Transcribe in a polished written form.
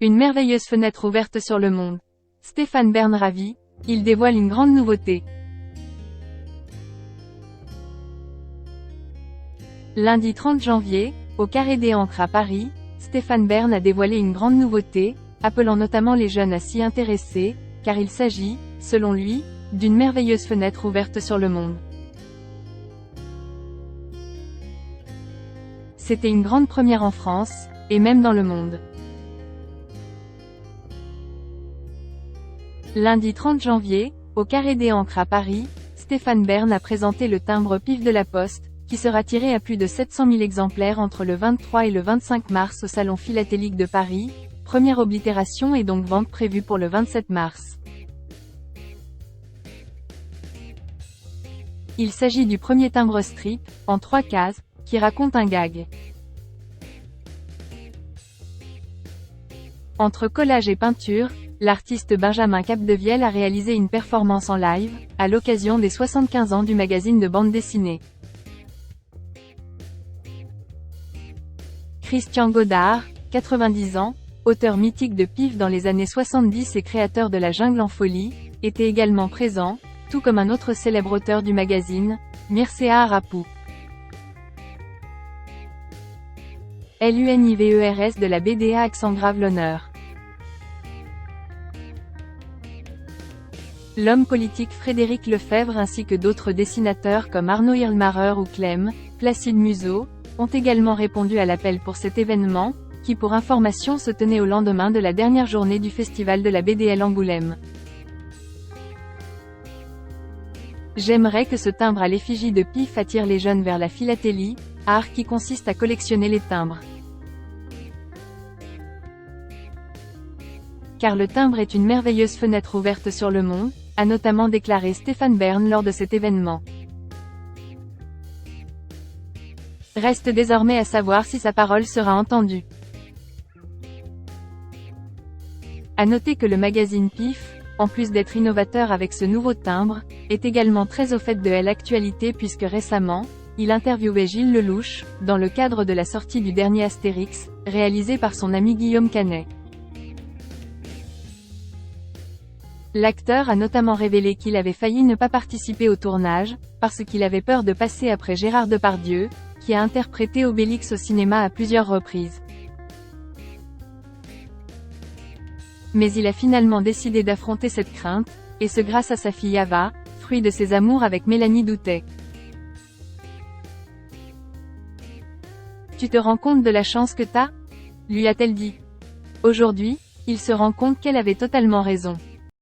Une merveilleuse fenêtre ouverte sur le monde. Stéphane Bern ravi, il dévoile une grande nouveauté. Lundi 30 janvier, au Carré des Ancres à Paris, Stéphane Bern a dévoilé une grande nouveauté, appelant notamment les jeunes à s'y intéresser, car il s'agit, selon lui, d'une merveilleuse fenêtre ouverte sur le monde. C'était une grande première en France, et même dans le monde. Lundi 30 janvier, au Carré des Ancres à Paris, Stéphane Bern a présenté le timbre PIF de la Poste, qui sera tiré à plus de 700 000 exemplaires entre le 23 et le 25 mars au Salon Philatélique de Paris, première oblitération et donc vente prévue pour le 27 mars. Il s'agit du premier timbre strip, en 3 cases, qui raconte un gag. Entre collage et peinture, l'artiste Benjamin Capdevielle a réalisé une performance en live, à l'occasion des 75 ans du magazine de bande dessinée. Christian Godard, 90 ans, auteur mythique de PIF dans les années 70 et créateur de La Jungle en folie, était également présent, tout comme un autre célèbre auteur du magazine, Mircea Arapu. L'univers de la BDA accent grave l'honneur. L'homme politique Frédéric Lefebvre ainsi que d'autres dessinateurs comme Arnaud Irlmarer ou Clem, Placide Museau, ont également répondu à l'appel pour cet événement, qui pour information se tenait au lendemain de la dernière journée du festival de la BDL Angoulême. J'aimerais que ce timbre à l'effigie de PIF attire les jeunes vers la philatélie, art qui consiste à collectionner les timbres. Car le timbre est une merveilleuse fenêtre ouverte sur le monde, a notamment déclaré Stéphane Bern lors de cet événement. Reste désormais à savoir si sa parole sera entendue. À noter que le magazine PIF, en plus d'être innovateur avec ce nouveau timbre, est également très au fait de l'actualité puisque récemment, il interviewait Gilles Lelouch, dans le cadre de la sortie du dernier Astérix, réalisé par son ami Guillaume Canet. L'acteur a notamment révélé qu'il avait failli ne pas participer au tournage, parce qu'il avait peur de passer après Gérard Depardieu, qui a interprété Obélix au cinéma à plusieurs reprises. Mais il a finalement décidé d'affronter cette crainte, et ce grâce à sa fille Ava, fruit de ses amours avec Mélanie Doutet. « Tu te rends compte de la chance que t'as ?» lui a-t-elle dit. Aujourd'hui, il se rend compte qu'elle avait totalement raison.